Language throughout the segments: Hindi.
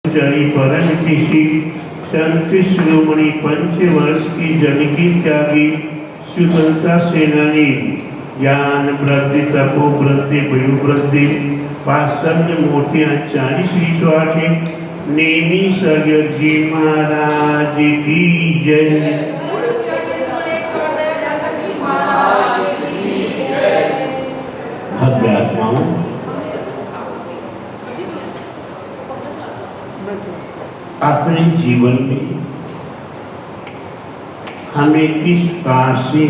परम ऋषि संत शिरोमणि पंचवर्ष की जनकी त्यागी स्वतंत्रता सेनानी ज्ञान वृद्धि तपो वृद्धि वयु वृद्धि वास्तव्य मूर्तियां 40 नेमी सगर जी महाराज की जय। भव्य आत्माओं, अपने जीवन में हमें किस प्रकार से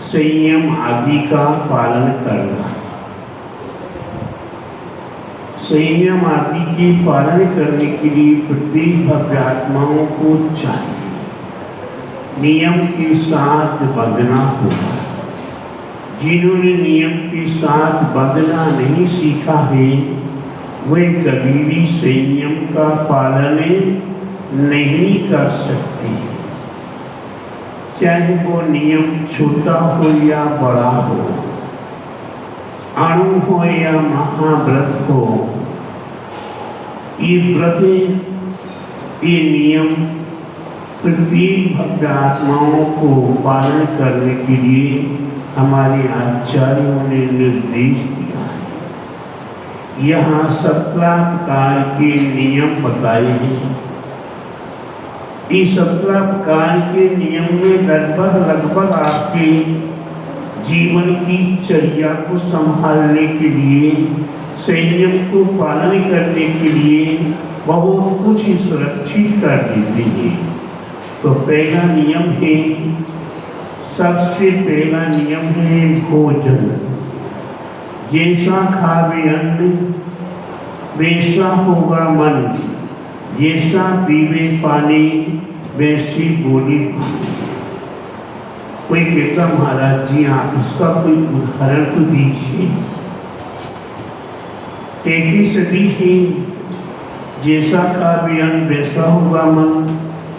संयम आदि का पालन करना, संयम आदि के पालन करने के लिए प्रत्येक भव्य आत्माओं को चाहिए नियम के साथ बंधना होगा। जिन्होंने नियम के साथ बंधना नहीं सीखा है वे कभी भी संयम का पालन नहीं कर सकते, चाहे वो नियम छोटा हो या बड़ा हो, अणु हो या महाव्रत हो। ये व्रत, ये नियम प्रत्येक भक्त आत्माओं को पालन करने के लिए हमारे आचार्यों ने निर्देश दिया है। यहाँ 17 प्रकार के नियम बताए हैं। इस 17 प्रकार के नियम में लगभग आपके जीवन की चर्या को संभालने के लिए, संयम को पालन करने के लिए बहुत कुछ सुरक्षित कर देते हैं। तो पहला नियम है, सबसे पहला नियम है भोजन। जैसा खावे अन्न वैसा होगा मन, जैसा पीवे पानी वैसी बोली। कोई कहता महाराज जी आप इसका कोई उदाहरण तो दीजिए। एक सदी है, जैसा खावे अन्न वैसा होगा मन,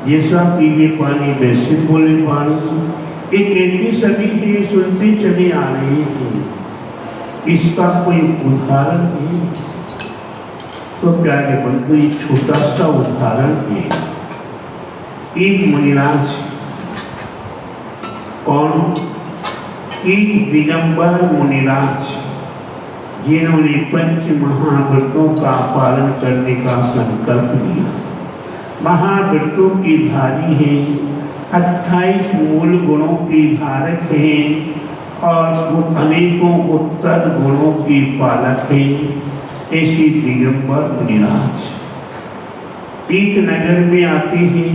जैसा पीवे पानी वैसे बोले पानी। एक सदी है, सुनते चले आ रहे हैं, इसका कोई उदाहरण है। तो प्यारे बंधु, एक छोटा सा उदाहरण है। एक मुनिराज, कौन? एक दिगंबर मुनिराज, जिन्होंने पंच महाव्रतों का पालन करने का संकल्प लिया। महाव्रतों की धारी है, 28 मूल गुणों की धारक है और वो अनेकों उत्तर गुणों की पालक है। ऐसी दिगंबर मुनिराज एक नगर में आते हैं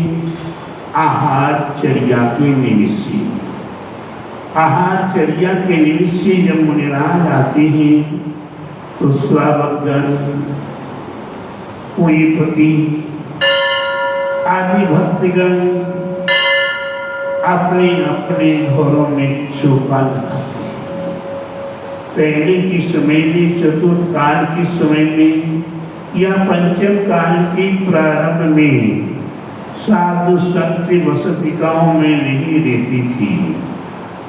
आहारचर्या के निमित्त से। आहारचर्या के निमित्त से जब मुनिराज आते हैं तो स्वावगन, पूज्यपति आदि भक्तगण अपने अपने घरों में चौका लगाते। पहले के समय में, चतुर्थ काल के समय में या पंचम काल के प्रारंभ में साधु संत वसतिकाओं में नहीं रहती थी,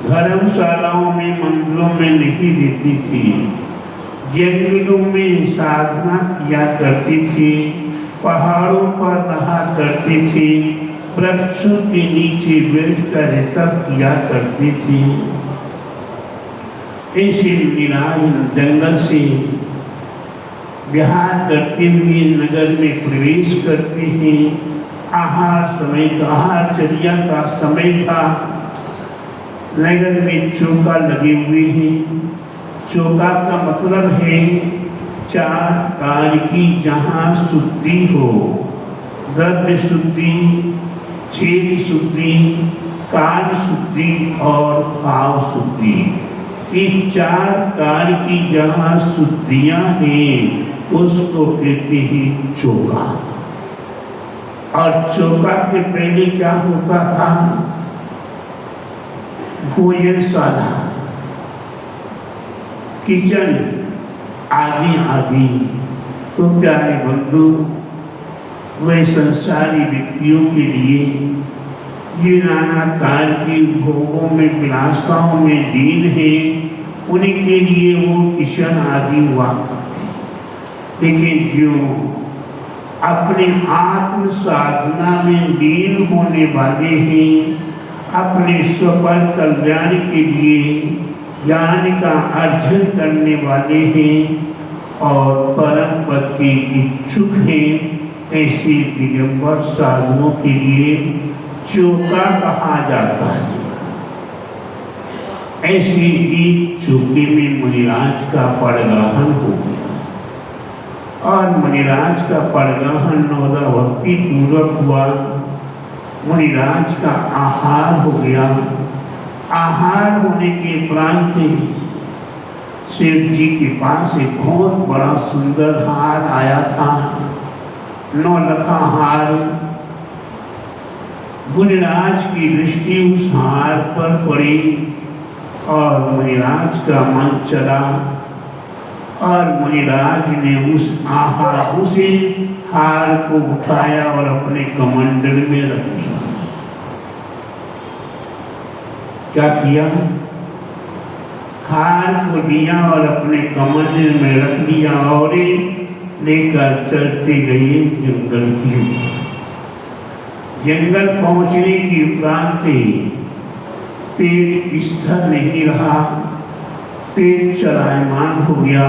धर्मशालाओं में, मंदिरों में नहीं रहती थी, जंगलों में साधना किया करती थी, पहाड़ों पर रहा करती थी, वृक्षों के नीचे बैठकर तप किया करती थी। ऐसे मुनिराज जंगल से विहार करते हुए नगर में प्रवेश करते हैं। आहारचर्या का समय था। नगर में चौका लगे हुए हैं। चौका का मतलब है 4 काल की जहाँ शुद्धि हो, द्रव्य शुद्धि, क्षेत्र शुद्धि, काल शुद्धि और भाव शुद्धि। ये 4 काल की जहाँ शुद्धियाँ हैं उसको कहते हैं चौका। और चौका के पहले क्या होता था? भोजनशाला, किचन आदि आदि। तो प्यारे बंधु, वे संसारी व्यक्तियों के लिए ये नाना काल की भोगों में, विलासताओं में दीन है, उन्हीं के लिए वो किशन आदि हुआ करते। लेकिन जो अपने आत्म साधना में लीन होने वाले हैं, अपने स्वपर कल्याण के लिए ज्ञान का अर्जन करने वाले हैं और परम पद के इच्छुक हैं, ऐसे दिगंबर साधुओं के लिए चौका कहा जाता है। ऐसे एक चौके में मुनिराज का पड़ग्रहण हो गया और मुनिराज का पड़ग्रहण नौदा भक्ति पूर्वक हुआ। मुनिराज का आहार हो गया। आहार होने के उपरांत शिव जी के पास एक बहुत बड़ा सुंदर हार आया था, 9 लखा हार। मुनिराज की दृष्टि उस हार पर पड़ी और मुनिराज का मन चला और मुनिराज ने उस हार को उठाया और अपने कमंडल में रख दिया। क्या किया? हार को लिया और अपने कमंडल में रख दिया और लेकर चलते गए जंगल की ओर। जंगल पहुंचने के उपरांत पेट स्थिर नहीं रहा, पेट चलायमान हो गया,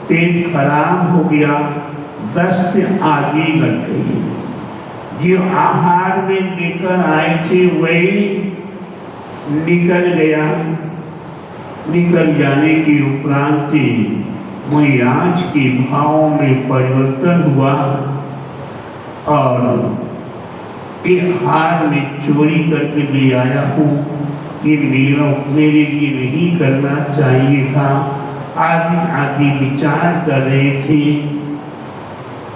पेट खराब हो गया, दस्त आदि लग गई। जो आहार में लेकर आए थे वही निकल गया। निकल जाने के उपरांत मुनिराज के भावों में परिवर्तन हुआ और एक हार में चोरी करके ले आया हूँ, ये मेरे लिए नहीं करना चाहिए था, आदि आदि विचार कर रहे थे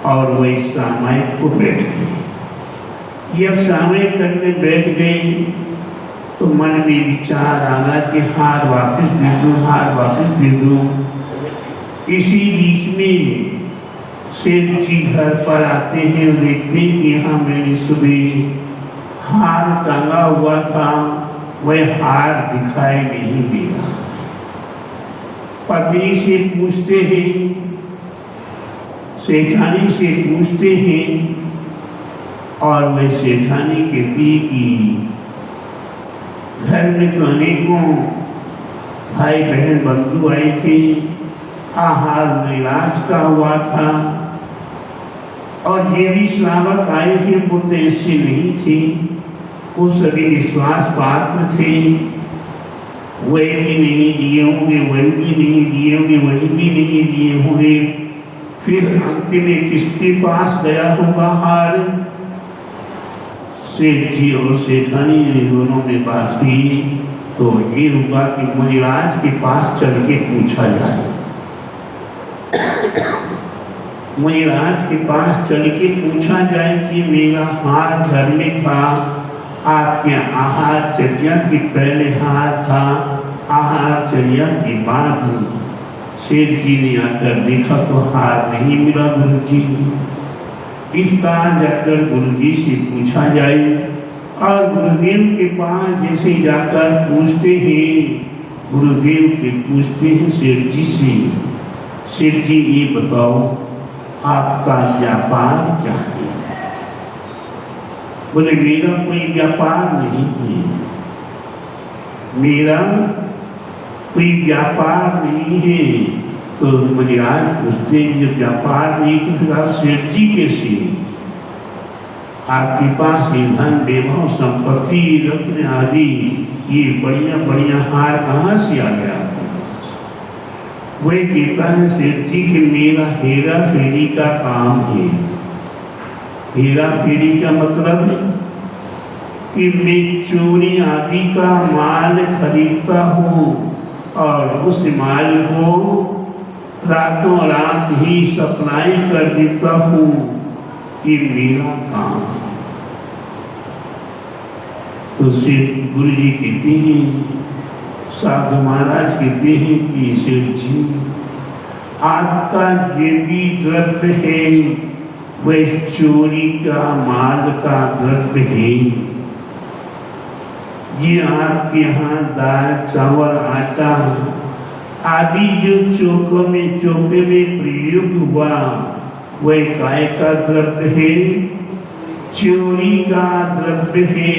और वही समय को बैठ गए। जब समय करने बैठ गए तो मन में विचार आना कि हार वापस दे दूँ, हार वापस दे दूँ। इसी बीच में सेठ जी घर पर आते हैं और देखते हैं कि यहाँ मैंने सुबह हार टांगा हुआ था, वह हार दिखाई नहीं दे रहा। पत्नी से पूछते हैं, सेठानी से पूछते हैं और वह सेठानी कहती कि घर में तो अनेकों भाई बहन बंधु आए थे, आहार मुनिराज का हुआ था और ये भी श्रावक आए थे, वो तो ऐसे नहीं थे, वो सभी विश्वास पात्र थे। वह भी नहीं दिए होंगे, वह भी नहीं दिए होंगे, वही भी नहीं दिए होंगे। फिर अंत में किसके पास गया होगा हार? सेठ जी और सेठानी दोनों ने बात की तो ये हुआ कि मुनिराज के पास चल के पूछा जाए। मुनिराज के पास चल के पूछा जाए कि मेरा हार घर में था, आपके आहार चर्या के पहले हार था, आहार चर्या के बाद सेठ जी ने आकर देखा तो हार नहीं मिला गुरु जी। इस बार जाकर गुरु जी से पूछा जाए और गुरुदेव के पास जैसे जाकर पूछते हैं, गुरुदेव के पूछते हैं सेठ जी से, सेठ जी ये बताओ आपका व्यापार क्या है? बोले मेरा कोई व्यापार नहीं है, मेरा कोई व्यापार नहीं है। तो मुनिराज पूछते जब व्यापार नहीं तो फिर आप सेठ जी कैसे? आपके पास ये धन वैभव संपत्ति रत्न आदि ये बढ़िया बढ़िया हार कहाँ से आ गया? वही कहता है सेठ जी कि मेरा हेरा फेरी का काम है। हेरा फेरी का मतलब है कि मैं चोरी आदि का माल खरीदता हूँ और उस माल को रातों रात ही सप्लाई कर देता हूँ, ये मेरा काम है। तो सेठ गुरु जी कहते हैं, साधु महाराज कहते हैं कि सेठ जी आपका जो भी द्रव्य है वह चोरी का माल का द्रव्य है। ये आपके यहाँ दाल चावल आटा आदि जो चौके में प्रयोग हुआ वह काय का द्रव्य है, चोरी का द्रव्य है।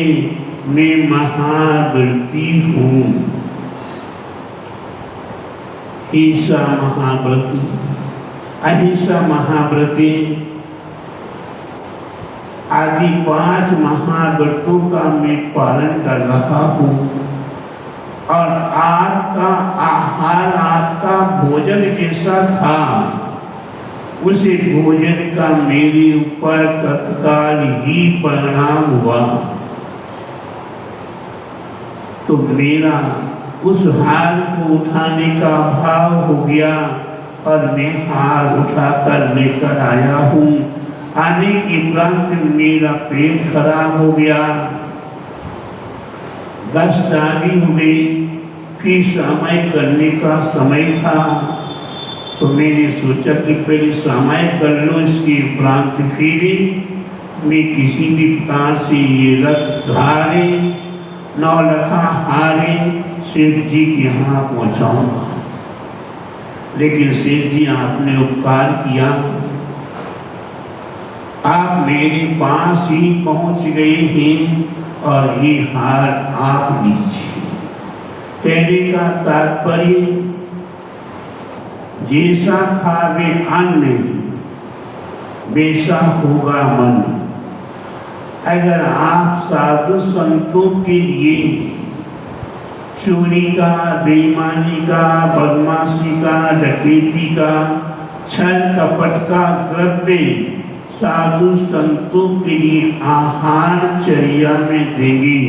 मैं महाव्रती हूँ। ईसा महाव्रती, अहिंसा महाव्रती आदि 5 महाव्रतों का मैं पालन कर रहा हूँ। और आपका आहार आपका भोजन जैसा था, उसे भोजन का मेरे ऊपर तत्काल ही परिणाम हुआ। तो मेरा उस हार को उठाने का भाव हो गया और मैं हार उठाकर लेकर आया हूँ। आने के उपरांत मेरा पेट खराब हो गया, दस्त आदि हुए, फिर समय करने का समय था। तो मैंने सोचा कि पहले समय कर लो, इसके उपरांत फिर मैं किसी भी प्रकार से ये रथ हारे 9 लखा हारे सेठ जी के यहाँ पहुँचाऊँगा। लेकिन सेठ जी आपने उपकार किया, आप मेरे पास ही पहुँच गए हैं और ये हार आप लीजिए। कहने का तात्पर्य जैसा खावे अन्न वैसा होगा मन। अगर आप साधु संतों के लिए चोरी का, बेईमानी का, बदमाशी का, डकैती का, छल कपट का द्रव्य साधु संतों के लिए आहार चर्या में देंगे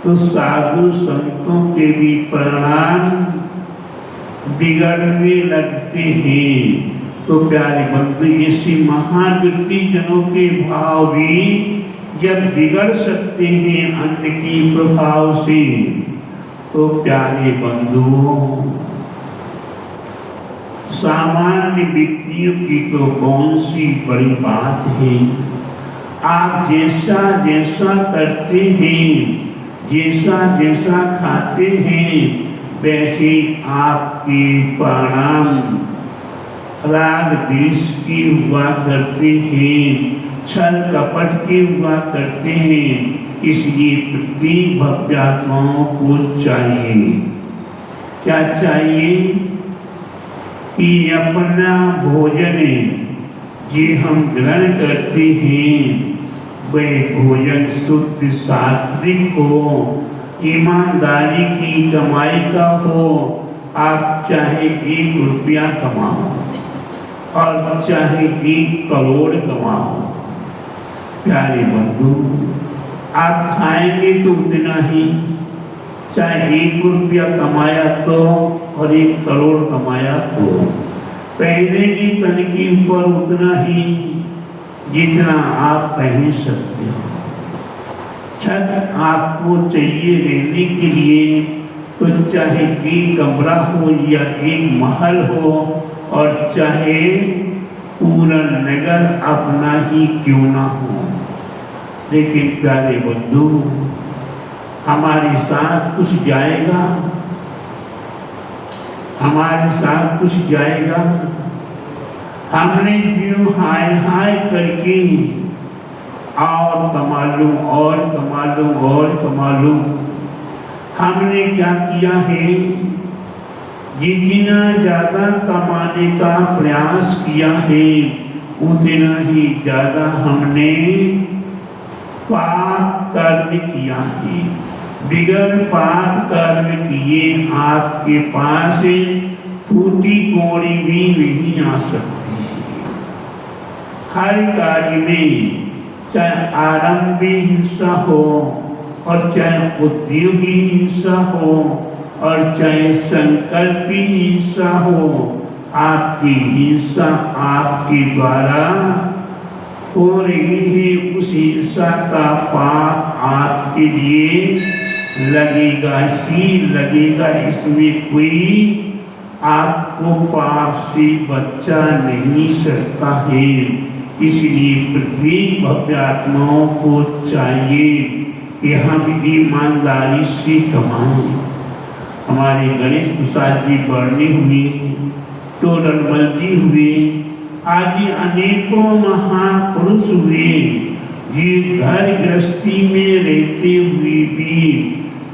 तो साधु संतों के भी परिणाम बिगड़ने लगते हैं। तो प्यारे बंधु, ऐसे महाव्रती जनों के भाव भी जब बिगड़ सकते हैं अन्न के प्रभाव से, तो प्यारे बंधुओं सामान्य व्यक्तियों की तो कौन सी बड़ी बात है। आप जैसा जैसा करते हैं, जैसा जैसा खाते हैं, वैसे आपके परिणाम राग द्वेष की हुआ करते हैं, छल कपट के हुआ करते हैं। इसलिए प्रत्येक भव्यात्माओं को चाहिए, क्या चाहिए कि अपना भोजन जे हम ग्रहण करते हैं वह भोजन शुद्ध सात्विक हो, ईमानदारी की कमाई का हो। आप चाहे 1 रुपया कमाओ और चाहे 1 करोड़ कमाओ, प्यारे बंधु आप खाएंगे तो उतना ही, चाहे 1 रुपया कमाया तो और 1 करोड़ कमाया तो पहने की तन के ऊपर उतना ही जितना आप पहन सकते हो। छत आपको चाहिए रहने के लिए, तो चाहे 1 कमरा हो या 1 महल हो और चाहे पूरा नगर अपना ही क्यों ना हो। लेकिन प्यारे बंधु हमारे साथ कुछ जाएगा, हमारे साथ कुछ जाएगा। हमने जो हाय हाय करके और कमा लूं और कमा लूं और कमा लूं, हमने क्या किया है, जितना ज़्यादा कमाने का प्रयास किया है उतना ही ज़्यादा हमने पाप कर्म किया है। बिगड़ पाप कर्म किए आपके पास फूटी कौड़ी भी नहीं आ सकती है। हर कार्य में चाहे आरंभी हिंसा हो और चाहे उद्योगी हिंसा हो और चाहे संकल्पी हिंसा हो, आपकी हिंसा आपके द्वारा हो रही है। उस हिंसा का पाप आपके लिए लगेगा ही लगेगा, इसमें कोई आपको पाप से बचा नहीं सकता है। इसलिए प्रत्येक भव्यात्माओं को चाहिए कि हम ईमानदारी से कमाएं हमारे गणेश प्रसाद जी बरनी हुए, टोडरमल जी हुए, आदि अनेकों महापुरुष हुए, जी घर गृहस्थी में रहते हुए भी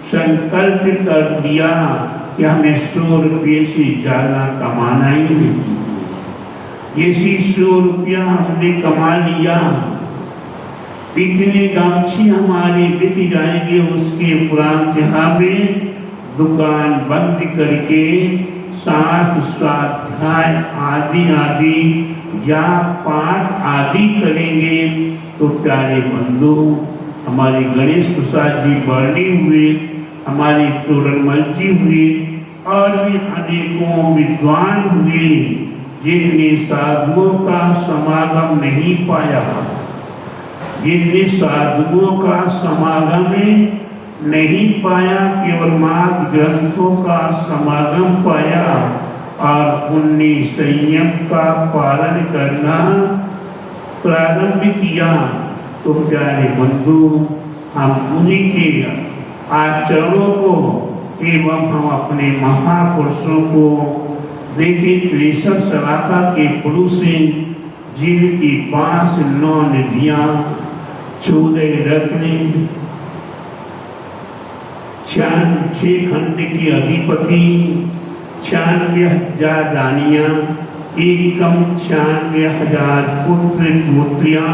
संकल्प कर दिया कि हमें 100 रुपये से ज़्यादा कमाना ही नहीं। जैसे 100 रुपया हमने कमा लिया, इतने गमछे हमारे बिक जाएंगे, उसके उपरांत हमें दुकान बंद करके साथ स्वाध्याय आदि आदि या पाठ आदि करेंगे। तो प्यारे बंधु, हमारे गणेश प्रसाद जी बरनी हुए, हमारे टोडरमल जी हुए और भी अनेकों विद्वान हुए जिनने साधुओं का समागम नहीं पाया, जिनने साधुओं का समागम नहीं पाया, केवल मात्र ग्रंथों का समागम पाया और उनने संयम का पालन करना प्रारंभ किया। तो प्यारे बंधु, हम उन्हीं के आचरणों को एवं हम अपने महापुरुषों को देखे 63 शाखा के पुरुष जिनकी 5 9 निधियां, 14 रत्न, 6 खंड के अधिपति, 96,000 रानियां, एकम 96,000 पुत्र पुत्रियां,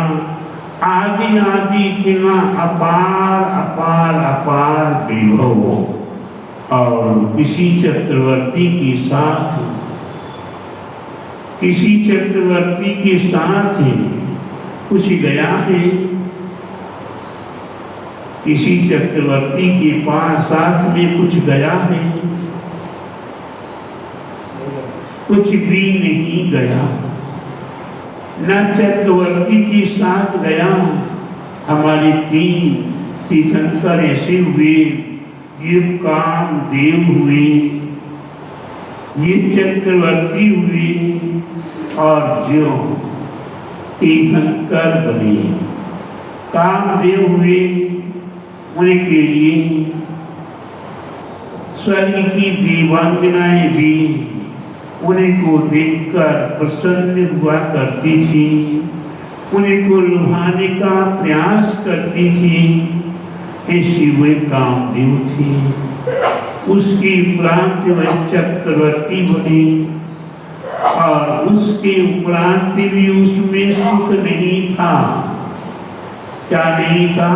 आदि आदि कितना अपार अपार अपार विभव। और किसी चक्रवर्ती के साथ कुछ गया है, किसी चक्रवर्ती के पास साथ में कुछ गया है, कुछ भी नहीं गया। न चक्रवर्ती के साथ गया। हमारे 3 तीर्थंकर ऐसे हुए, ये कामदेव हुए, ये चक्रवर्ती हुए और जो तीर्थंकर बने। कामदेव हुए, उनके लिए स्वर्ग की देवांगनाएं भी उनको देखकर प्रसन्न हुआ करती थी, उनको लुभाने का प्रयास करती थी। ऐसी वे कामदेव थे। उसके उपरांत वह चक्रवर्ती बने और उसके उपरांत भी उसमें सुख नहीं था। क्या नहीं था?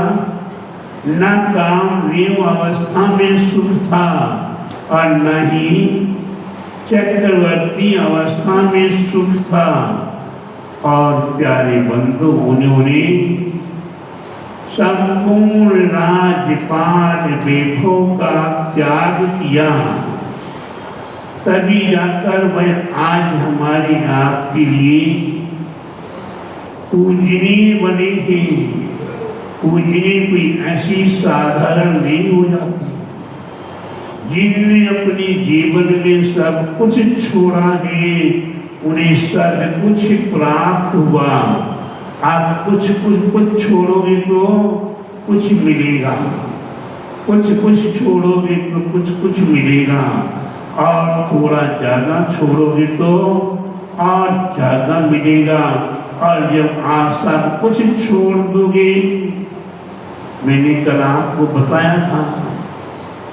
न कामदेव अवस्था में सुख था और न ही चक्रवर्ती अवस्था में सुख था। और प्यारे बंधु, उन्होंने संपूर्ण राज्यपाल वैभव का त्याग किया, तभी जाकर वह आज हमारे आपके लिए पूजनीय बने हैं। पूजनीय कोई ऐसी साधारण नहीं हो जाती। जिनने अपने जीवन में सब कुछ छोड़ा है, उन्हें सब कुछ प्राप्त हुआ। आप कुछ छोड़ोगे तो कुछ मिलेगा, कुछ छोड़ोगे तो कुछ मिलेगा, और थोड़ा ज़्यादा छोड़ोगे तो और ज़्यादा मिलेगा। और जब आप सब कुछ छोड़ दोगे, मैंने कल आपको बताया था,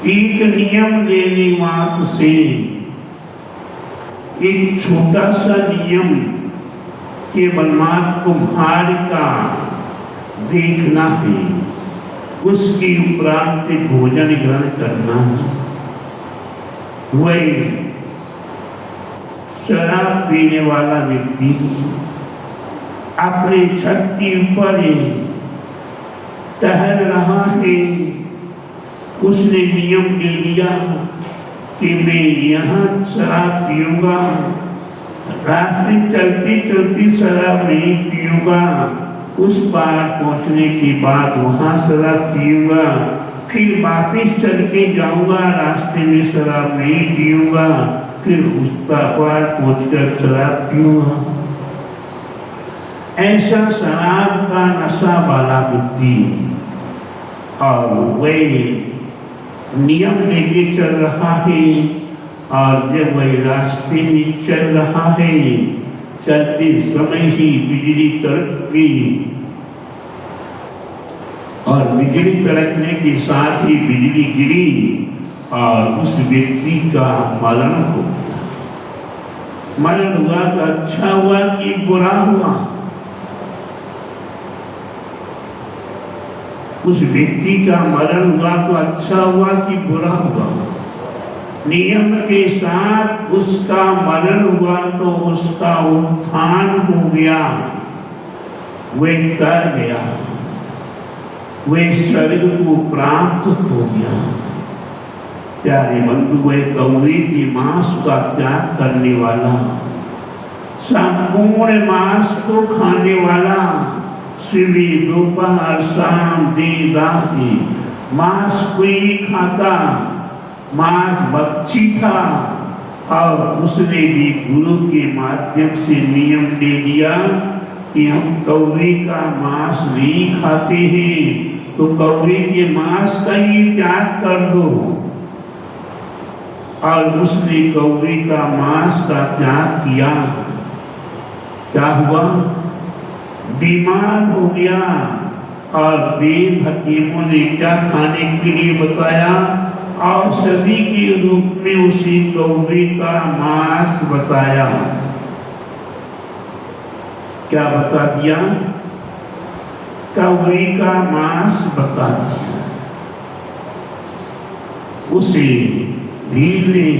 एक नियम लेने मात्र से, एक छोटा सा नियम केवल मात्र कुम्हार का देखना है, उसके उपरांत भोजन ग्रहण करना है। वही शराब पीने वाला व्यक्ति अपने छत के ऊपर टहल रहा है, उसने नियम ले लिया कि मैं यहाँ शराब पीऊंगा, रास्ते चलती चलती शराब नहीं पीऊंगा, उस पार पहुँचने के बाद वहाँ शराब पीऊंगा, फिर वापिस चल के जाऊंगा, रास्ते में शराब नहीं पीऊंगा, फिर उस पार पहुँचकर शराब पीऊंगा। ऐसा शराब का नशा वाला व्यक्ति और वही नियम लेके चल रहा है और जब वही रास्ते में चल रहा है, चलते समय ही बिजली तड़क गई और बिजली तड़कने के साथ ही बिजली गिरी और उस व्यक्ति का मरण हो गया। मरण हुआ तो अच्छा हुआ कि बुरा हुआ? उस व्यक्ति का मरण हुआ तो अच्छा हुआ कि बुरा हुआ? नियम के साथ उसका मरण हुआ तो उसका उत्थान हो गया, वह तर गया, वह स्वर्ग को प्राप्त हो गया। प्यारे बंधु, वह कौवे के मांस का त्याग करने वाला, संपूर्ण मांस को खाने वाला, सुबह दोपहर शाम दिन रात मांस कोई खाता, मांस भक्षी था और उसने भी गुरु के माध्यम से नियम ले लिया कि हम कौवे का मांस नहीं खाते हैं, तो कौवे के मांस का ही त्याग कर दो। और उसने कौवे का मांस का त्याग किया। क्या हुआ? बीमार हो गया और वेद हकीमों ने क्या खाने के लिए बताया? औषधि के रूप में उसी कौवे का मांस बताया। क्या बता दिया? कौवे का मांस बता दिया। उसे भीड़ ने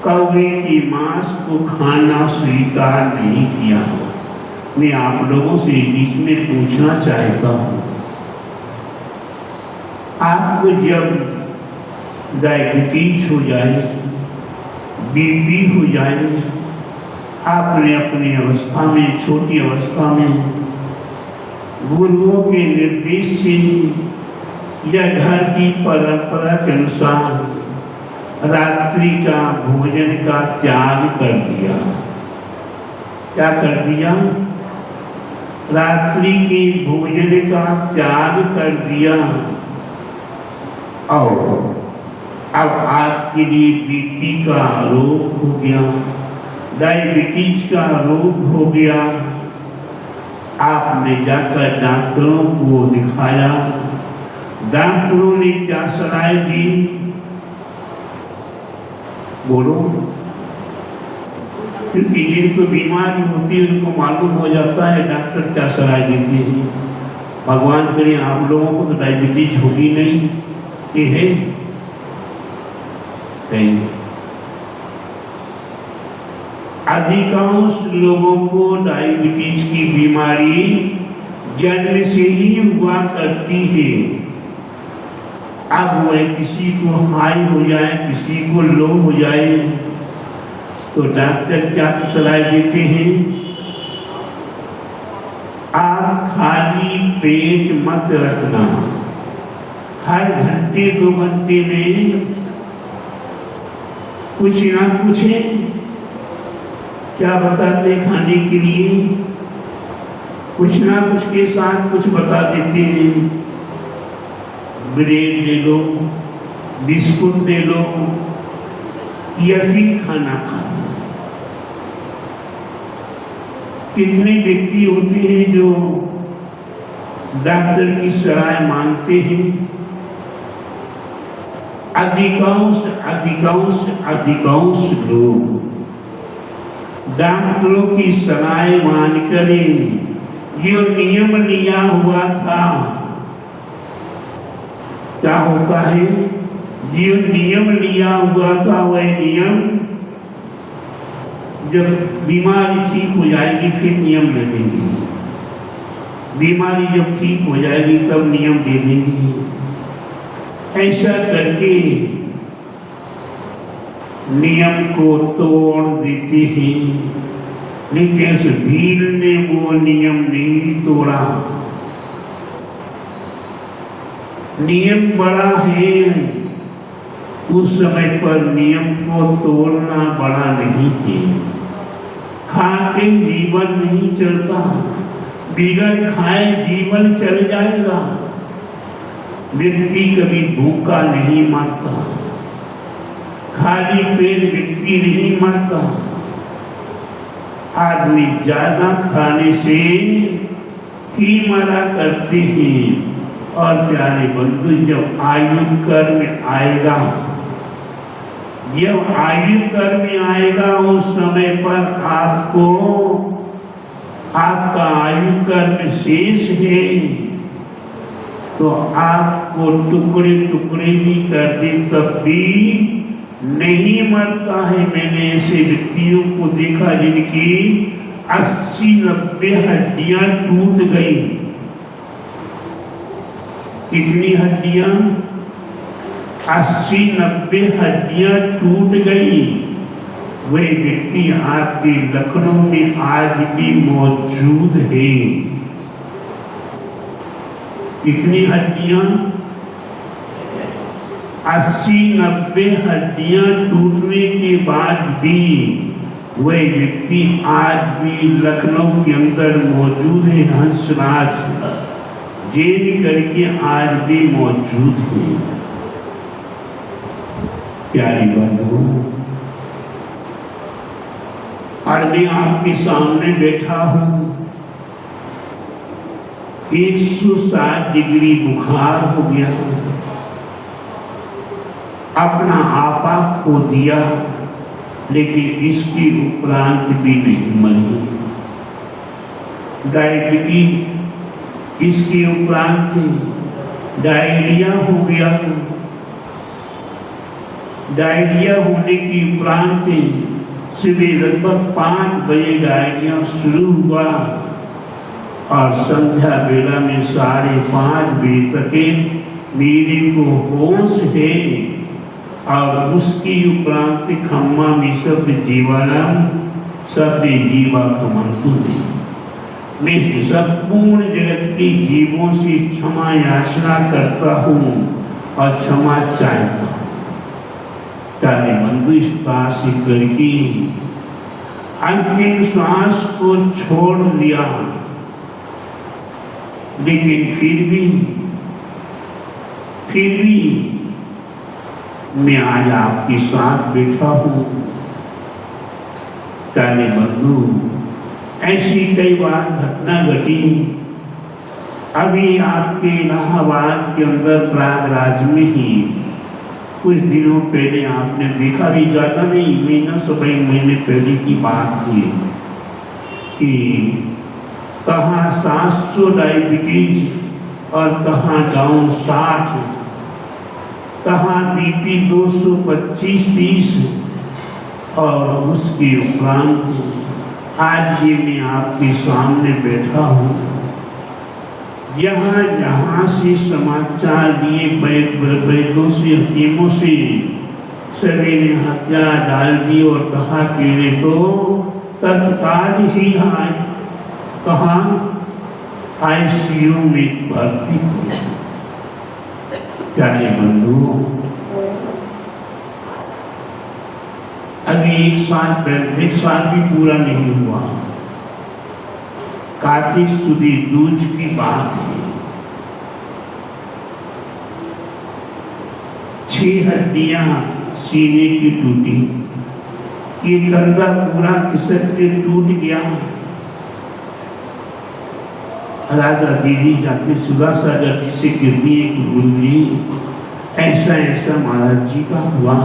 कौवे की मांस को खाना स्वीकार नहीं किया। मैं आप लोगों से बीच में पूछना चाहता हूँ, आपको जब डायबिटीज हो जाए, बीपी हो जाए, आपने अपनी अवस्था में, छोटी अवस्था में गुरुओं के निर्देश से या घर की परंपरा के अनुसार रात्रि का भोजन का त्याग कर दिया। क्या कर दिया? रात्रि के भोजन का त्याग कर दिया और अब आपके लिए बीपी का रोग हो गया, डायबिटीज का रोग हो गया। आपने जाकर डॉक्टरों को दिखाया, डॉक्टरों ने क्या सलाह दी? बोलो। क्योंकि जिनको बीमारी होती है उनको मालूम हो जाता है डॉक्टर क्या सलाह देते हैं। भगवान करे आप लोगों को तो डायबिटीज होगी नहीं, ये है नहीं। अधिकांश लोगों को डायबिटीज की बीमारी जन्म से ही हुआ करती है। अब वह किसी को हाई हो जाए, किसी को लो हो जाए, तो डॉक्टर क्या सलाह देते हैं? आप खाली पेट मत रखना, हर घंटे 2 घंटे में कुछ ना कुछ क्या बताते खाने के लिए? कुछ ना कुछ के साथ कुछ बता देते हैं। ब्रेड ले लो, बिस्कुट ले लो या फिर खाना खा लो। कितने व्यक्ति होते हैं जो डॉक्टर की सलाह मानते हैं? अधिकांश अधिकांश अधिकांश लोग डॉक्टरों की सलाह मानकर जो नियम लिया हुआ था, क्या होता है? जो नियम लिया हुआ था वह नियम जब बीमारी ठीक हो जाएगी फिर नियम ले लेंगे। बीमारी जब ठीक हो जाएगी तब नियम ले लेंगे। ऐसा करके नियम को तोड़ देते हैं। लेकिन उस भीड़ ने वो नियम नहीं तोड़ा। नियम बड़ा है, उस समय पर नियम को तोड़ना बड़ा नहीं है। खाके जीवन नहीं चलता, बिगड़ खाए जीवन चल जाएगा। व्यक्ति कभी भूखा नहीं मरता, खाली पेट व्यक्ति नहीं मरता। आदमी ज्यादा खाने से ही मरा करते हैं। और प्यारे बंधु, जब आयु कर्म आएगा, जब आयु कर्म आएगा, उस समय पर आपको आपका आयु कर्म शेष है तो आपको टुकड़े टुकड़े भी कर दे तब भी नहीं मरता है। मैंने ऐसे व्यक्तियों को देखा जिनकी 80-90 हड्डियां टूट गई। कितनी हड्डियां? 80-90 हड्डियां टूट गई। वे व्यक्ति आपके लखनऊ में आज भी मौजूद है। कितनी हड्डियां? 80-90 हड्डियां टूटने के बाद भी वह व्यक्ति आज भी लखनऊ के अंदर मौजूद है। हंसराज जेल करके आज भी मौजूद है। प्यारी बंधु, और मैं आपके सामने बैठा हूं, 107 डिग्री बुखार हो गया, अपना आपा खो दिया, लेकिन इसके उपरांत भी नहीं मरी। डायबिटीज, इसके उपरांत डायरिया हो गया। डायरिया होने के उपरांत सुबह लगभग 5 बजे डायरिया शुरू हुआ और संध्या बेला में 5:30 बजे तक मेरे को होश है। और उसकी उपरांत खम्मा में सब जीवानम सब जीवा खमंतु। मैं संपूर्ण जगत के जीवों से क्षमा याचना करता हूँ और क्षमा चाहता हूँ। प्यारे बंधु, इस बात से करके अंतिम श्वास को छोड़ दिया, लेकिन फिर भी मैं आज आपके साथ बैठा हूँ। प्यारे बंधु, ऐसी कई बार घटना घटी। अभी आपके इलाहाबाद के अंदर प्रयागराज में ही कुछ दिनों पहले आपने देखा भी, ज़्यादा नहीं, महीने पहले की बात है कि कहाँ 700 डायबिटीज और कहाँ डाउन 60, कहाँ बीपी 225-30 और उसके उपरांत आज ये मैं आपके सामने बैठा हूँ। जहाँ से समाचार लिए वैद्यों से, हकीमों से सभी ने हथियार डाल दी और कहा कि तो तत्काल ही कहा ICU में भर्ती हुए। प्यारे बंधु, अभी 1 साल भी पूरा नहीं हुआ। कार्तिक सुदी दूज की बात है। 6 हड्डियां सीने की टूटी, ये कंधा पूरा खिसक के टूट गया। राजा दीदी जाके सुधा सागर जी से कहती है कि गुरु जी ऐसा ऐसा महाराज जी का हुआ,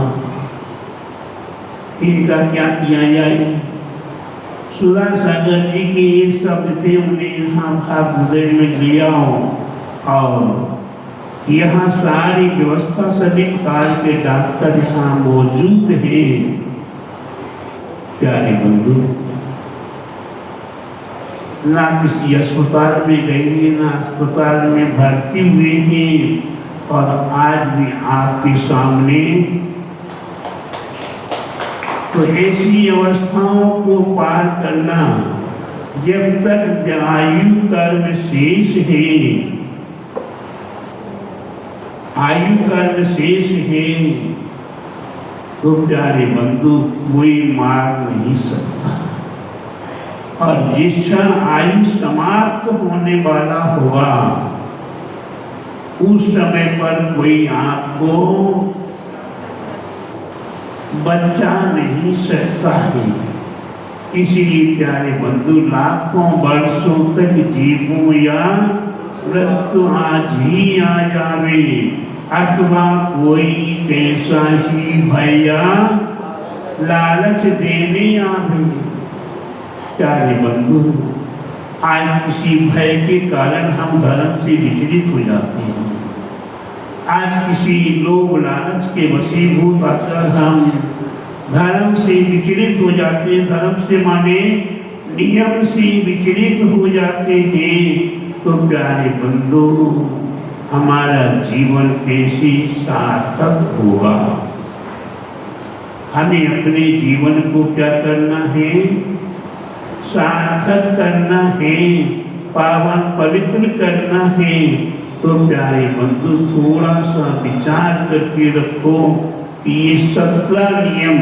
इनका क्या किया जाए। सुधा सागर जी के ये शब्द थे, उन्हें यहाँ भागुदय में लिया और यहाँ सारी व्यवस्था सभी प्रकार के डॉक्टर यहाँ मौजूद हैं। प्यारे बंधु, ना किसी अस्पताल में गए, ना अस्पताल में भर्ती हुए हैं और आज भी आपके सामने तो ऐसी अवस्थाओं को पार करना, जब तक आयु कर्म शेष है, आयु कर्म शेष है, तो प्यारे बंधु कोई मार नहीं सकता। और जिस क्षण आयु समाप्त होने वाला होगा, उस समय पर कोई आपको बचा नहीं सकता है। इसलिए प्यारे बंधु, लाखों वर्षों तक जीवो या मृत्यु आज ही आ जावे, अथवा कोई पैसा ही भैया लालच देने आवे। प्यारे बंधु, आज किसी भय के कारण हम धर्म से विचलित हो जाते हैं। आज किसी लोभ लालच के वशीभूत आकर हम धर्म से विचलित हो जाते हैं। धर्म से माने नियम से विचलित हो जाते हैं। तो प्यारे बंधु, हमारा जीवन कैसे सार्थक होगा? हमें अपने जीवन को क्या करना है? सार्थक करना है, पावन पवित्र करना है। तो प्यारे बंधु, थोड़ा सा विचार करके रखो कि ये 17 नियम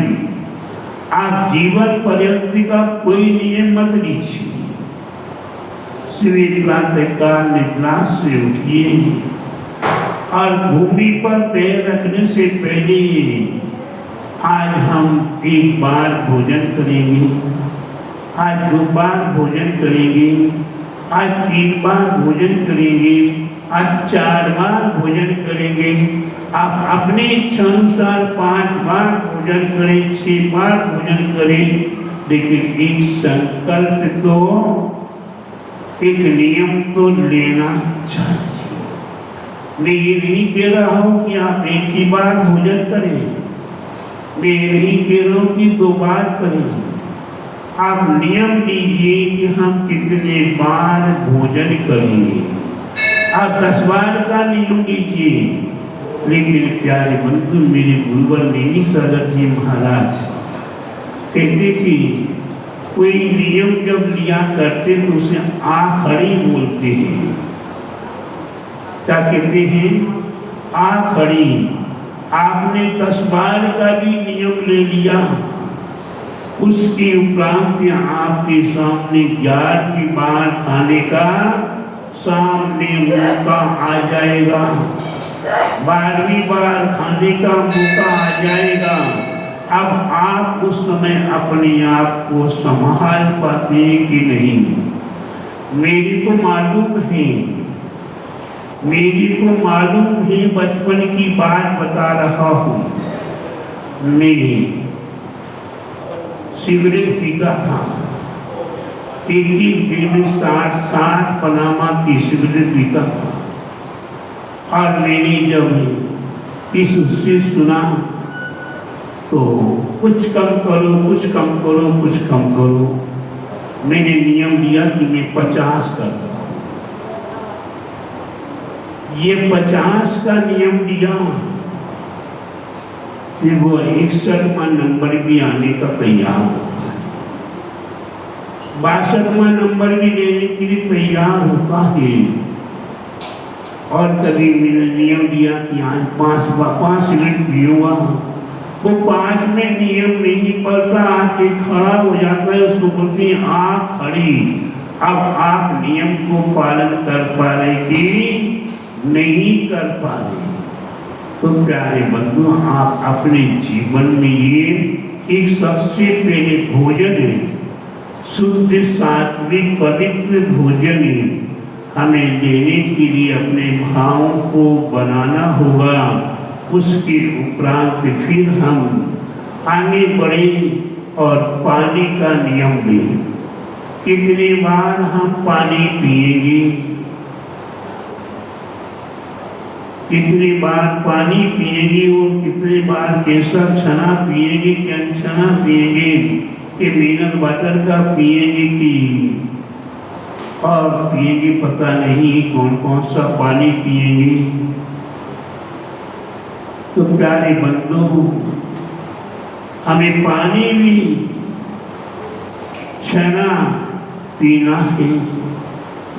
आप जीवन पर्यंत का कोई नियम मत लीजिए। सवेरे प्रातःकाल निद्रा से उठिए और भूमि पर पैर रखने से पहले आज हम एक बार भोजन करेंगे, आज 2 बार भोजन करेंगे, आज 3 बार भोजन करेंगे, आज 4 बार भोजन करेंगे। आप अपनी इच्छा अनुसार 5 बार भोजन करें, 6 बार भोजन करें, लेकिन एक संकल्प तो, एक नियम तो लेना चाहिए। मैं ये नहीं कह रहा हूँ कि आप एक ही बार भोजन करें, मैं नहीं कह रहा हूँ कि 2 बार करें। आप नियम लीजिए कि हम कितने बार भोजन करेंगे। आप 10 बार का नियम लीजिए। लेकिन प्यारे बंधु, मेरे गुरुवर नैनी सागर जी महाराज कहते थे, कोई नियम जब लिया करते तो उसे आखड़ी बोलते हैं। क्या कहते हैं? आखड़ी। आपने 10 बार का भी नियम ले लिया, उसके उपरांत आपके सामने 11वीं बार खाने का सामने मौका आ जाएगा, 12वीं बार खाने का मौका आ जाएगा। अब आप उस समय अपने आप को संभाल पाते हैं कि नहीं? मेरी को मालूम है, मेरी को मालूम है, बचपन की बात बता रहा हूँ। मैं सिगरेट पीता था, एक दिन में 60 पनामा की सिगरेट पीता था। और मैंने जब इससे सुना तो कुछ कम करो, कुछ कम करो, कुछ कम करो। मैंने नियम लिया कि मैं 50 करता हूँ। ये 50 का नियम लिया कि वो 61वां नंबर भी आने का तैयार होता है, 62वां नंबर भी लेने के लिए तैयार होता है। और कभी मैंने नियम लिया कि आज 5 सिगरेट पीऊंगा, वो 5 में नियम नहीं पड़ता, आके खड़ा हो जाता है, उसको बोलते हैं आप खड़ी। अब आप नियम को पालन कर पा रहे कि नहीं कर पा रहे? तो प्यारे बंधु, आप अपने जीवन में ये एक सबसे पहले भोजन है, शुद्ध सात्विक पवित्र भोजन है, हमें लेने के लिए अपने भावों को बनाना होगा। उसके उपरांत फिर हम आगे बढ़े और पानी का नियम लें। कितनी बार हम पानी पिएंगे, कितनी बार पानी पिएंगे और कितनी बार कैसा छना पिएंगे, क्या छना पिएंगे, कि मिनरल वाटर का पिएंगे कि और पिएंगे पता नहीं कौन कौन सा पानी पिएंगे। तो प्यारे बंधु, हमें पानी भी छना पीना है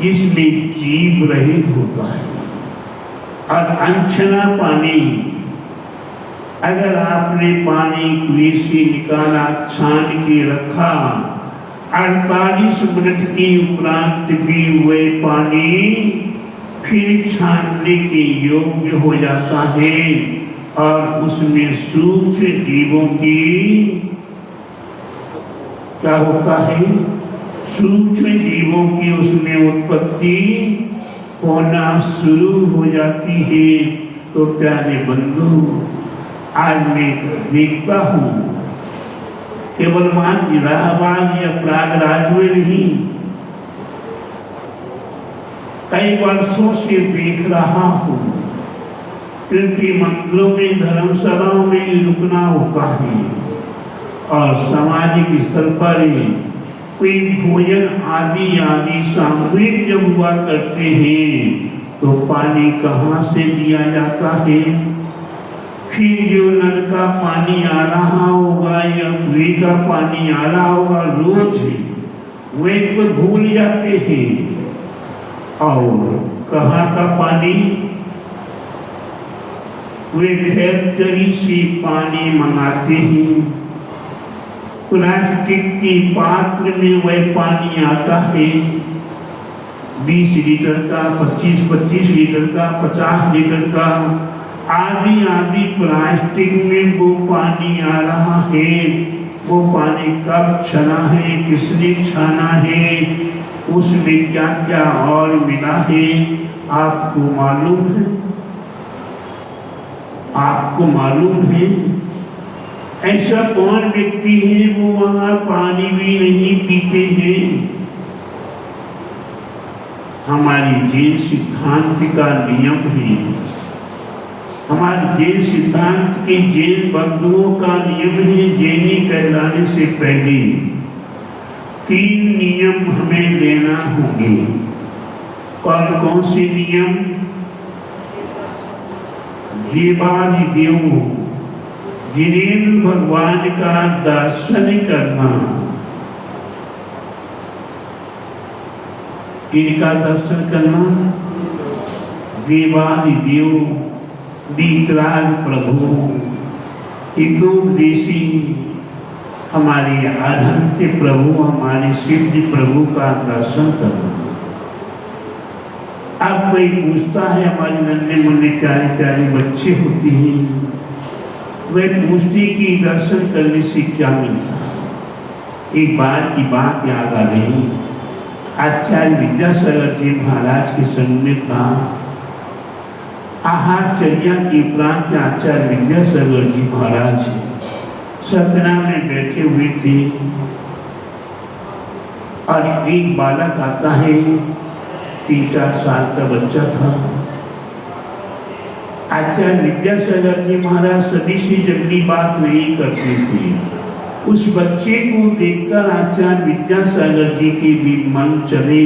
जिसमें जीव रहित होता है। और अनछना पानी, अगर आपने पानी कुएं से निकाला, छान के रखा, 48 मिनट के उपरांत भी हुए पानी फिर छानने के योग्य हो जाता है और उसमें सूक्ष्म जीवों की क्या होता है, सूक्ष्म जीवों की उसमें उत्पत्ति होना शुरू हो जाती है। तो प्यारे बंधु, आज मैं देखता हूँ केवल मात्र इलाहाबाद या प्रयागराज में नहीं, कई वर्षों से देख रहा हूँ, क्योंकि मंदिरों में धर्मशालाओं में रुकना होता है और सामाजिक स्तर पर कोई भोजन आदि सामूहिक जब हुआ करते हैं तो पानी कहाँ से दिया जाता है। फिर जो नल का पानी आ रहा होगा या कुएं का पानी आ रहा होगा रोज, वे तो भूल जाते हैं। और कहाँ का पानी, वे फैक्ट्री से पानी मंगाते हैं, प्लास्टिक के पात्र में वह पानी आता है, 20 लीटर का, 25 लीटर का, 50 लीटर का, आदि प्लास्टिक में वो पानी आ रहा है। वो पानी कब छना है, किसने छाना है, उसमें क्या क्या और मिला है, आपको मालूम है? आपको मालूम है? ऐसा कौन व्यक्ति है वो वहां पानी भी नहीं पीते हैं? हमारी जैन सिद्धांत का नियम है, हमारे जैन सिद्धांत के जैन बंधुओं का नियम है, जैनी कहलाने से पहले 3 नियम हमें लेना होंगे। कौन कौन से नियम? देवादिदेव जिनेन्द्र भगवान का दर्शन करना, इनका दर्शन करना, देवादिदेव वीतराग प्रभु हितोपदेशी हमारे आराध्य प्रभु, हमारे सिद्ध प्रभु का दर्शन करना। अब कोई पूछता है, हमारे नन्हे मुन्ने प्यारे प्यारे बच्चे होते हैं, वे पूछते कि दर्शन करने से क्या मिलता। एक बार की बात याद आ गई, आचार्य विद्यासागर जी महाराज के संग में था। आहारचर्या के उपरांत आचार्य विद्यासागर जी महाराज सतना में बैठे हुए थे और एक बालक आता है, 3-4 साल का बच्चा था। आचार्य विद्यासागर जी महाराज सभी से जल्दी बात नहीं करते थे। उस बच्चे को देखकर आचार्य विद्यासागर जी के भी मन चले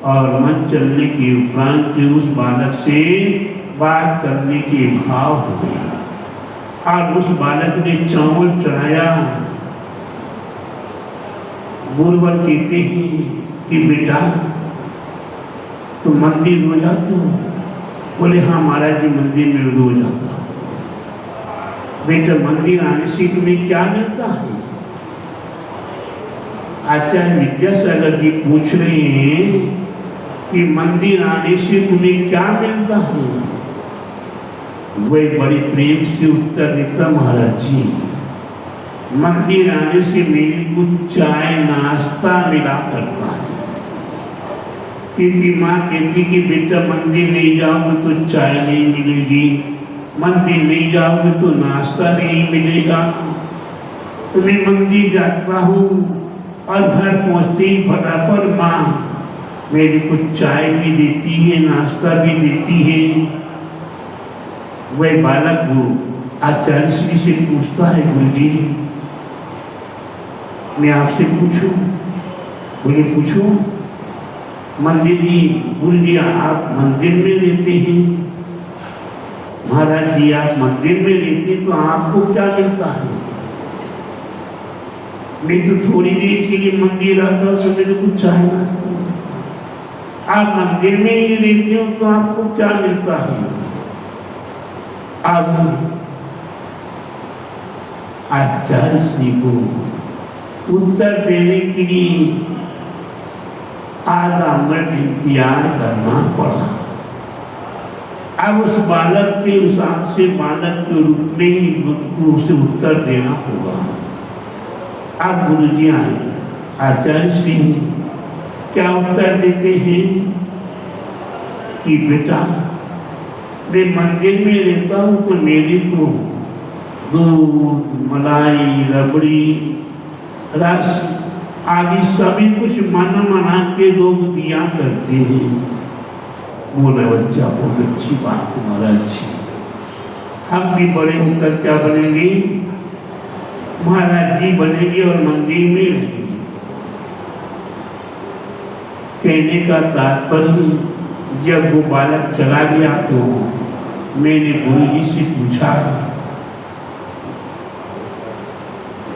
और मन चलने के उपरांत उस बालक से बात करने के भाव हुए और उस बालक ने चावल चढ़ाया। गुरुवर कहते हैं कि बेटा तुम मंदिर रोज आते हो? बोले हाँ महाराज जी, मंदिर में रोज आता हूं। बेटा मंदिर आने से तुम्हें क्या मिलता है? आचार्य विद्यासागर जी पूछ रहे हैं कि मंदिर आने से तुम्हें क्या मिलता है? वह बड़े प्रेम से उत्तर देता, महाराज जी मंदिर आने से मेरे को चाय नाश्ता मिला करता है, क्योंकि माँ कहती कि बेटा मंदिर नहीं जाओगे तो चाय नहीं मिलेगी, मंदिर नहीं जाओगे तो नाश्ता नहीं मिलेगा। तो मैं मंदिर जाता हूँ और घर पहुँचते ही फटाफट माँ मेरे को चाय भी देती है, नाश्ता भी देती है। वह बालक वो आचार्य श्री से पूछता है, गुरुजी मैं आपसे पूछूं? बोले पूछो। मंदिर ही गुरुजी आप मंदिर में रहते हैं? महाराज जी आप मंदिर में रहते तो आपको क्या मिलता है? मैं तो थोड़ी देर के लिए मंदिर आता हूँ तो मेरे को चाय नाश्ता। आप मंदिर में ही रहते हो तो आपको क्या मिलता है? आचार्य श्री को उत्तर देने के लिए आधा मिनट इंतजार करना पड़ा। अब उस बालक के उस हाथ से बालक के रूप में ही उसे उत्तर देना होगा। अब गुरुजी आए, आचार्य सिंह क्या उत्तर देते हैं कि बेटा मैं मंदिर में रहता हूँ तो मेरे को दूध, मलाई, रबड़ी, रस आदि सभी कुछ मना के लोग दिया करते हैं। बोला बच्चा बहुत अच्छी बात है महाराज जी, हम भी बड़े होकर क्या बनेंगे, महाराज जी बनेंगे और मंदिर में रहेंगे। कहने का तात्पर्य जब वो बालक चला गया तो मैंने गुरुजी से पूछा,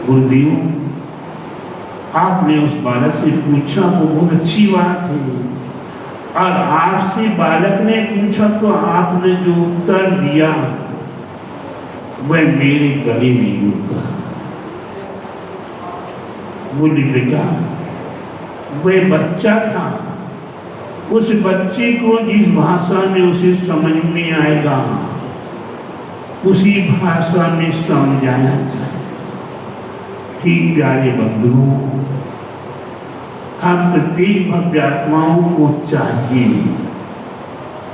गुरुदेव आपने उस बालक से पूछा वो बहुत अच्छी बात है, और आपसे बालक ने पूछा तो आपने जो उत्तर दिया वह मेरे गले में उतरा। बोली बेटा वह बच्चा था, उस बच्चे को जिस भाषा में उसे समझ में आएगा उसी भाषा में समझाया जाए। ठीक प्यारे बंधुओं, हम प्रत्येक भव्य आत्माओं को चाहिए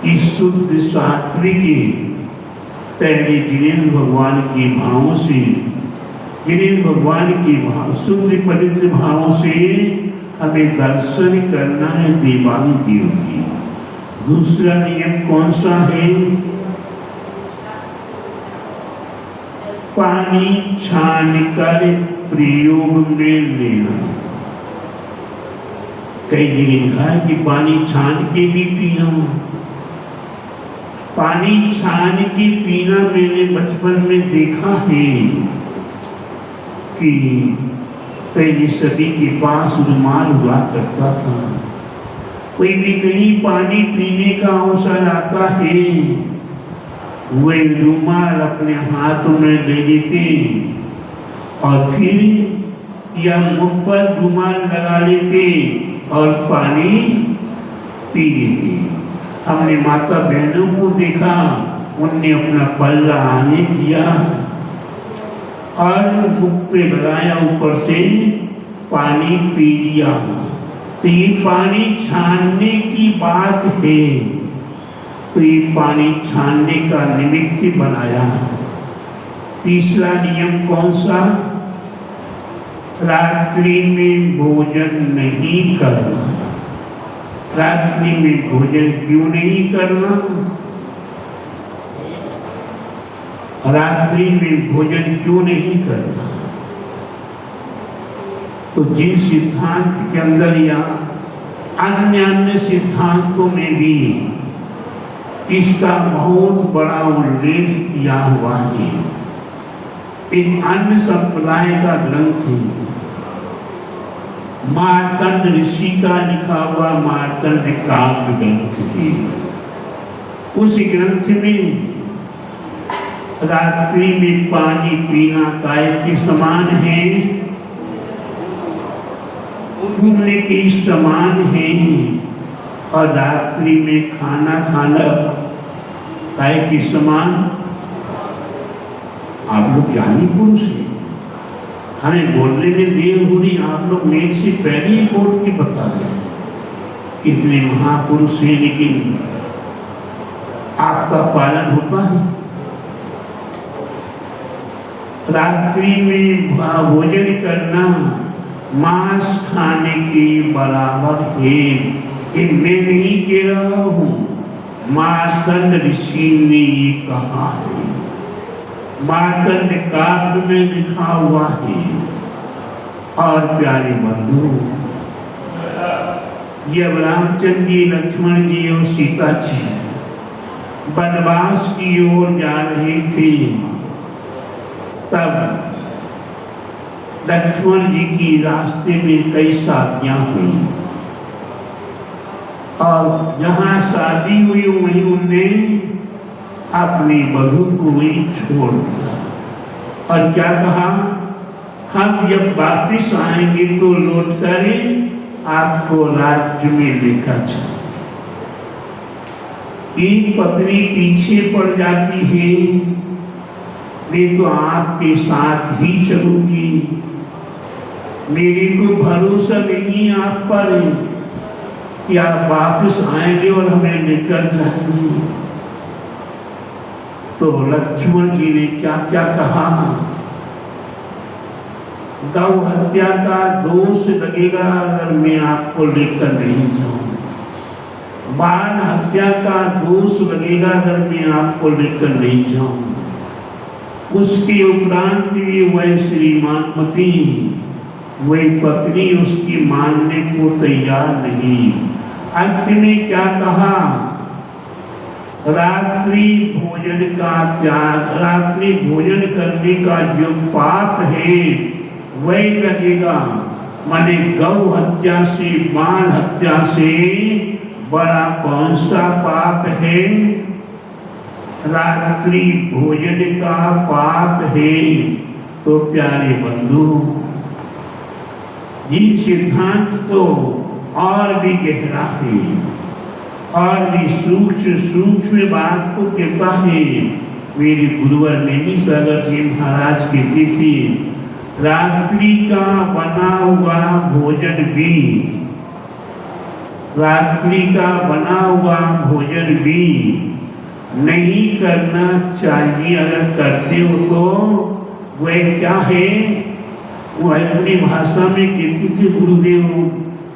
कि शुद्ध सात्विक पहले जिनेन्द्र भगवान के भावों से, जिनेन्द्र भगवान के भाव शुद्ध पवित्र भावों से हमें दर्शन करना है देवानी देव की। दूसरा नियम कौन सा है, पानी छान कर प्रयोग में लेना। कई जगह लिखा है कि पानी छान के भी पीना। पानी छान के पीना मैंने बचपन में देखा है कि पहली सदी के पास रुमाल हुआ करता था। कोई भी कहीं पानी पीने का अवसर आता है वे रुमाल अपने हाथ में ले लेते और फिर या मुख पर रुमाल लगा लेते और पानी पी लेते। हमने माता बहनों को देखा, उनने अपना पल्ला आने किया और मुख पे लगाया, ऊपर से पानी पी लिया। तो ये पानी छानने की बात है, तो ये पानी छानने का निमित्त बनाया। तीसरा नियम कौन सा, रात्रि में भोजन नहीं करना। रात्रि में भोजन क्यों नहीं करना, रात्रि में भोजन क्यों नहीं करना, तो जिन सिद्धांत के अंदर या अन्य अन्य सिद्धांतों में भी इसका बहुत बड़ा उल्लेख किया हुआ है। एक अन्य संप्रदाय का ग्रंथ है, मार्तंड ऋषि का लिखा हुआ मार्तंड काव्य ग्रंथ है। उस ग्रंथ में रात्रि में पानी पीना काय के समान है, पुण्य के समान है, और रात्रि में खाना खाना काय के समान। आप लोग ज्ञानी पुरुष हैं, हमें बोलने में देर हो रही, आप लोग मेरे से पहले ही बोल के बता रहे। इतने महापुरुष हैं लेकिन आपका पालन होता है। रात्रि में भोजन करना मांस खाने के बराबर है। ये मैं नहीं कह रहा हूँ, मार्तंड ऋषि ने ये कहा है, मार्तंड काव्य में लिखा हुआ है। और प्यारे बंधु, जब रामचंद्र जी, लक्ष्मण जी और सीता जी वनवास की ओर जा रहे थे, तब लक्ष्मण जी की रास्ते में कई शादियां हुई, और जहाँ शादी हुई वहीं उनने अपनी वधू को वहीं छोड़ दिया और क्या कहा, हम जब वापिस आएंगे तो लौट कर आपको राज्य में लेकर चलेंगे। एक पत्नी पीछे पड़ जाती है, मैं तो आपके साथ ही चलूंगी, मेरे को भरोसा नहीं आप पर कि आप वापस आएंगे और हमें लेकर जाएंगे। तो लक्ष्मण जी ने क्या क्या कहा, गौ हत्या का दोष लगेगा अगर मैं आपको लेकर नहीं जाऊं, बाल हत्या का दोष लगेगा अगर मैं आपको लेकर नहीं जाऊं। उसके उपरांत भी वह श्रीमानमती, वह पत्नी उसकी मानने को तैयार नहीं। अंत में क्या कहा, रात्रि भोजन का त्याग, रात्रि भोजन करने का जो पाप है वही लगेगा। माने गौ हत्या से, बाल हत्या से बड़ा कौन सा पाप है, रात्रि भोजन का पाप है। तो प्यारे बंधु, ये सिद्धांत तो और भी गहरा है और भी सूक्ष्म बात को कहता है। मेरे गुरुवर नैमी सागर जी महाराज कहते थे, रात्रि का बना हुआ भोजन भी, रात्रि का बना हुआ भोजन भी नहीं करना चाहिए। अगर करते हो तो वह क्या है, वो अपनी भाषा में कहते थे गुरुदेव,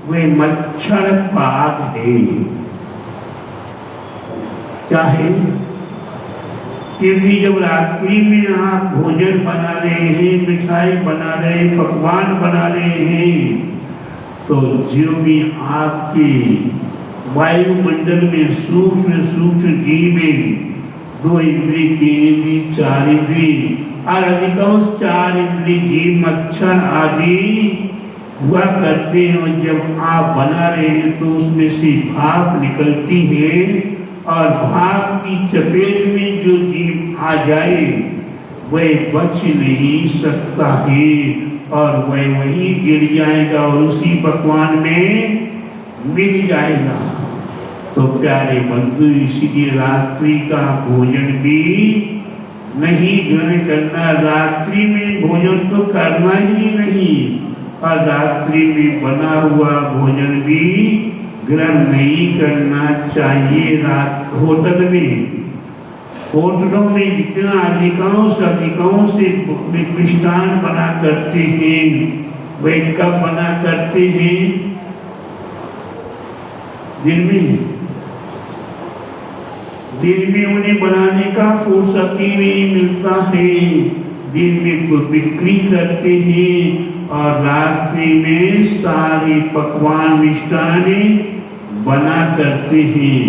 वह मच्छर पाक है। क्या है, क्योंकि जब रात्रि में आप भोजन बना रहे हैं, मिठाई बना रहे हैं, पकवान बना रहे हैं, तो जो भी आपके वायुमंडल में सूक्ष्म जीव, 2 इंद्रिय, 3 इंद्रिय, 4 इंद्रिय और अधिकांश 4 इंद्रिय जीव मच्छर आदि हुआ करते हैं। और जब आप बना रहे हैं तो उसमें से भाप निकलती है और भाप की चपेट में जो जीव आ जाए वह बच नहीं सकता है और वह वहीं गिर जाएगा और उसी पकवान में मिल जाएगा। तो प्यारे बंधु, इसलिए रात्रि का भोजन भी नहीं ग्रहण करना, रात्रि में भोजन तो करना ही नहीं और रात्रि में बना हुआ भोजन भी ग्रहण नहीं करना चाहिए। रात होटलों में जितना अधिकांश मिष्ठान बना करते हैं, वे कब बना करते हैं, दिन में उन्हें बनाने का फुर्सत ही नहीं मिलता है। दिन में तो बिक्री करते हैं और रात्रि में सारे पकवान मिष्ठान बना करते हैं।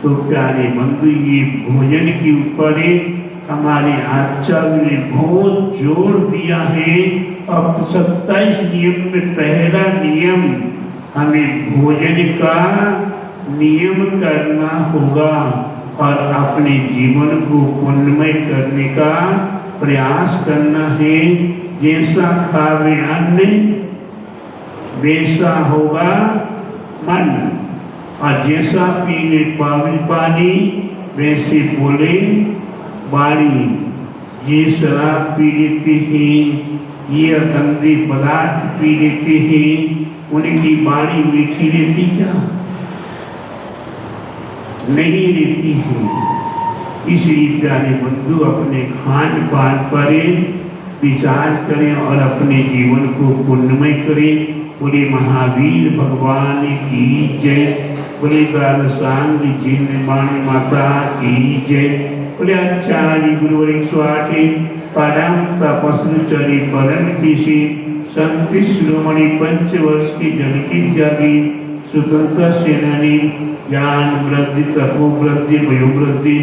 तो प्यारे बंधु, ये भोजन के ऊपर हमारे आचार्य ने बहुत जोर दिया है। अब 27 नियम में पहला नियम, हमें भोजन का नियम करना होगा और अपने जीवन को पुण्यमय करने का प्रयास करना है। जैसा खावे अन्न वैसा होगा मन, और जैसा पीने पानी वैसे बोले वाणी। ये शराब पी लेते हैं, ये गंदे पदार्थ पी लेते हैं, उनकी वाणी मीठी रहती क्या? नहीं रहती है। इसलिए प्यारे बंधु, अपने खान पान पर विचार करें और अपने जीवन को पुण्यमय करें। बोले महावीर भगवान की जय, बोले द्वादशांग जिनवाणी माता की जय, बोले आचार्य गुरुवर 108 परम तपस्वी परम ऋषि संत शिरोमणि 5 वर्ष की जनकी त्यागी स्वतंत्र सेनानी, ज्ञान वृद्धि, तपो वृद्धि, वयो वृद्धि,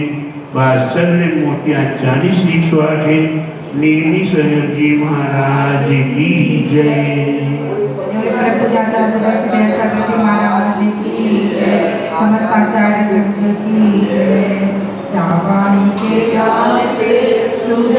वात्सल्य मूर्ति आचार्य श्री 108 नेमी सरजी महाराज की जय।